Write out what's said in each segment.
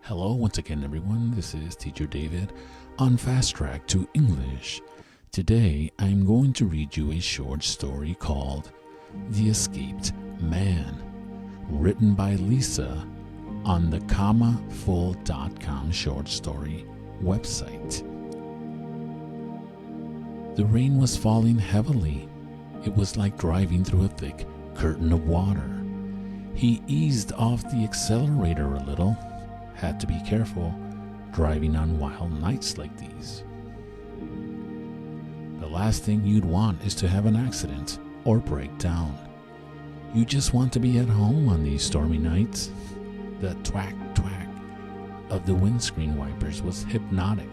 Hello once again, everyone. This is Teacher David on Fast Track to English. Today, I'm going to read you a short story called The Escaped Man, written by Lisa on the CommaFull.com short story website. The rain was falling heavily. It was like driving through a thick curtain of water. He eased off the accelerator a little. Had to be careful driving on wild nights like these. The last thing you'd want is to have an accident or break down. You just want to be at home on these stormy nights. The twack twack of the windscreen wipers was hypnotic.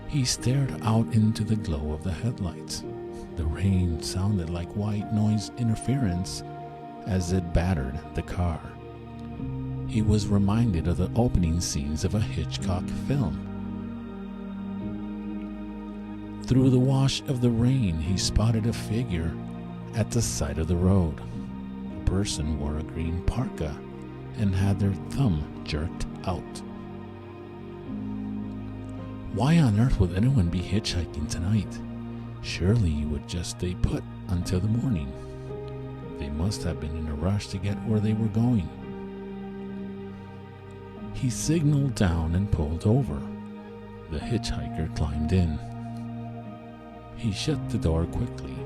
He stared out into the glow of the headlights. The rain sounded like white noise interference as it battered the car. He was reminded of the opening scenes of a Hitchcock film. Through the wash of the rain, he spotted a figure at the side of the road. The person wore a green parka and had their thumb jerked out. Why on earth would anyone be hitchhiking tonight? Surely you would just stay put until the morning. They must have been in a rush to get where they were going. He signaled down and pulled over. The hitchhiker climbed in. He shut the door quickly,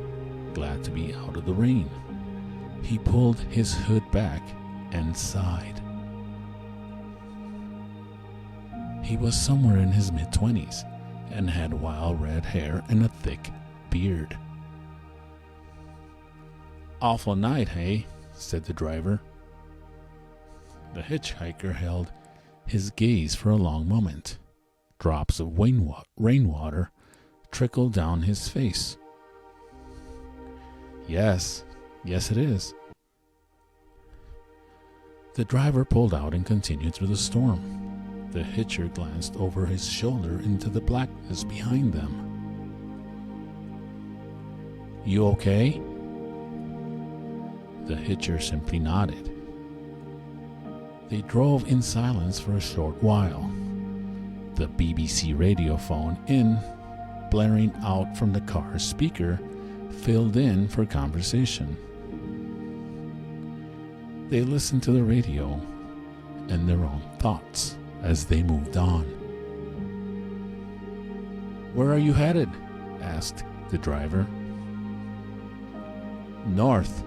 glad to be out of the rain. He pulled his hood back and sighed. He was somewhere in his mid-20s and had wild red hair and a thick beard. "Awful night, hey?" said the driver. The hitchhiker held his gaze for a long moment. Drops of rainwater trickled down his face. Yes it is." The driver pulled out and continued through the storm. The hitcher glanced over his shoulder into the blackness behind them. "You okay?" The hitcher simply nodded. They drove in silence for a short while. The BBC radiophone blaring out from the car's speaker, filled in for conversation. They listened to the radio and their own thoughts as they moved on. "Where are you headed?" asked the driver. "North,"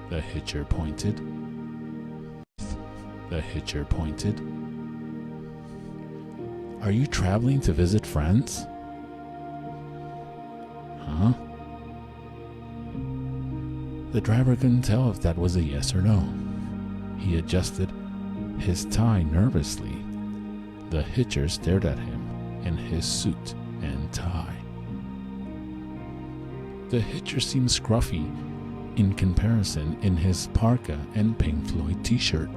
the hitcher pointed. "Are you traveling to visit friends?" "Huh?" The driver couldn't tell if that was a yes or no. He adjusted his tie nervously. The hitcher stared at him in his suit and tie. The hitcher seemed scruffy in comparison in his parka and Pink Floyd t-shirt.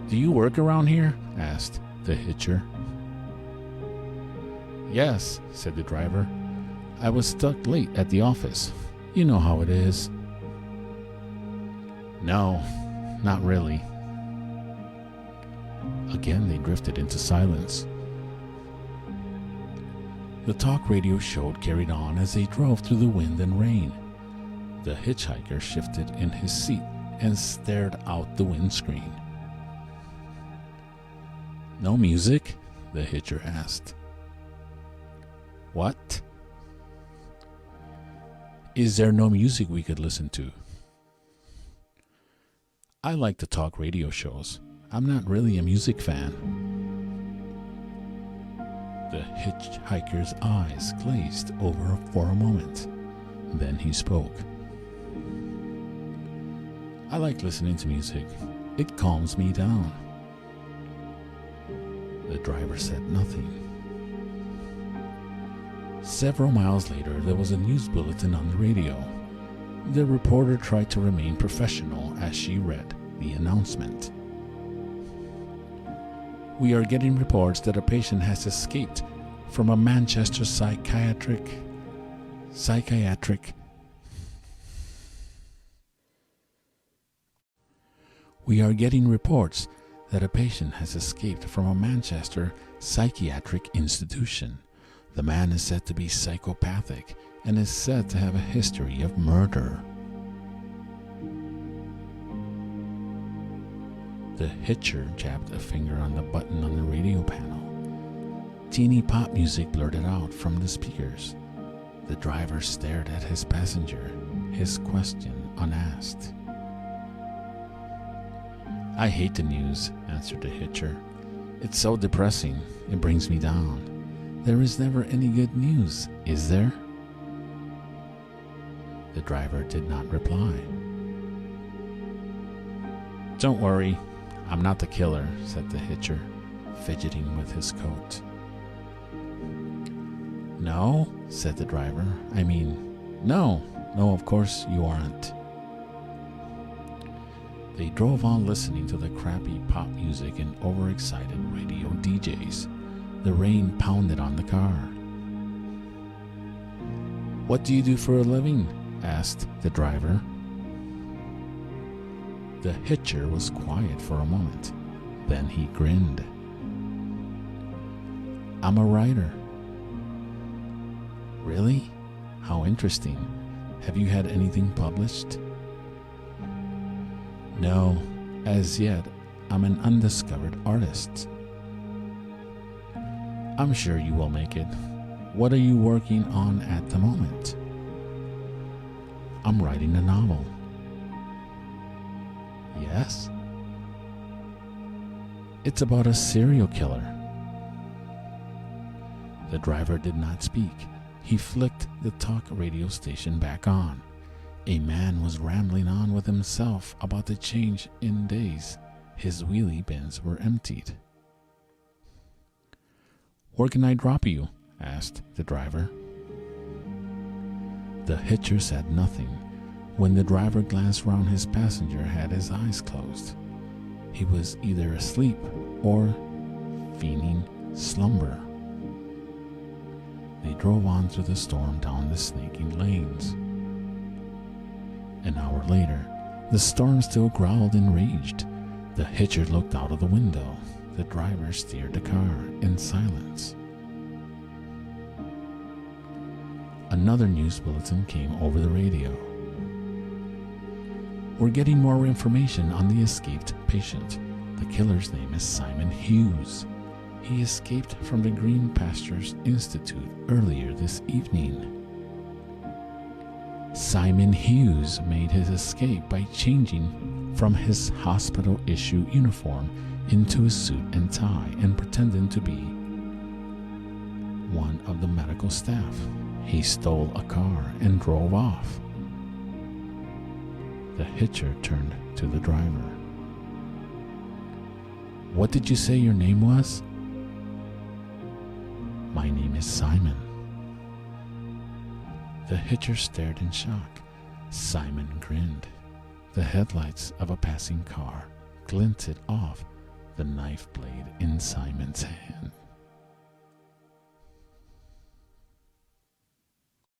"Do you work around here?" asked the hitcher. "Yes," said the driver. "I was stuck late at the office. You know how it is." "No, not really." Again, they drifted into silence. The talk radio show carried on as they drove through the wind and rain. The hitchhiker shifted in his seat and stared out the windscreen. "No music?" the hitcher asked. "What?" "Is there no music we could listen to?" "I like the talk radio shows. I'm not really a music fan." The hitchhiker's eyes glazed over for a moment. Then he spoke. "I like listening to music. It calms me down." The driver said nothing. Several miles later, there was a news bulletin on the radio. The reporter tried to remain professional as she read the announcement. "We are getting reports that a patient has escaped from a Manchester psychiatric. We are getting reports that a patient has escaped from a Manchester psychiatric institution. The man is said to be psychopathic and is said to have a history of murder. The hitcher jabbed a finger on the button on the radio panel. Teeny pop music blurted out from the speakers. The driver stared at his passenger, his question unasked. "I hate the news," answered the hitcher. "It's so depressing. It brings me down. There is never any good news, is there?" The driver did not reply. "Don't worry, I'm not the killer," said the hitcher, fidgeting with his coat. "No," said the driver. No, of course you aren't." They drove on listening to the crappy pop music and overexcited radio DJs. The rain pounded on the car. "What do you do for a living?" asked the driver. The hitcher was quiet for a moment. Then he grinned. "I'm a writer." "Really? How interesting. Have you had anything published?" "No, as yet. I'm an undiscovered artist." "I'm sure you will make it. What are you working on at the moment?" "I'm writing a novel." "Yes?" "It's about a serial killer." The driver did not speak. He flicked the talk radio station back on. A man was rambling on with himself about the change in days. His wheelie bins were emptied. "Where can I drop you?" asked the driver. The hitcher said nothing. When the driver glanced round, his passenger had his eyes closed. He was either asleep or feigning slumber. They drove on through the storm down the snaking lanes. An hour later, the storm still growled and raged. The hitcher looked out of the window. The driver steered the car in silence. Another news bulletin came over the radio. "We're getting more information on the escaped patient. The killer's name is Simon Hughes. He escaped from the Green Pastures Institute earlier this evening." Simon Hughes made his escape by changing from his hospital-issue uniform into a suit and tie and pretending to be one of the medical staff. He stole a car and drove off. The hitcher turned to the driver. "What did you say your name was?" "My name is Simon." The hitcher stared in shock. Simon grinned. The headlights of a passing car glinted off the knife blade in Simon's hand.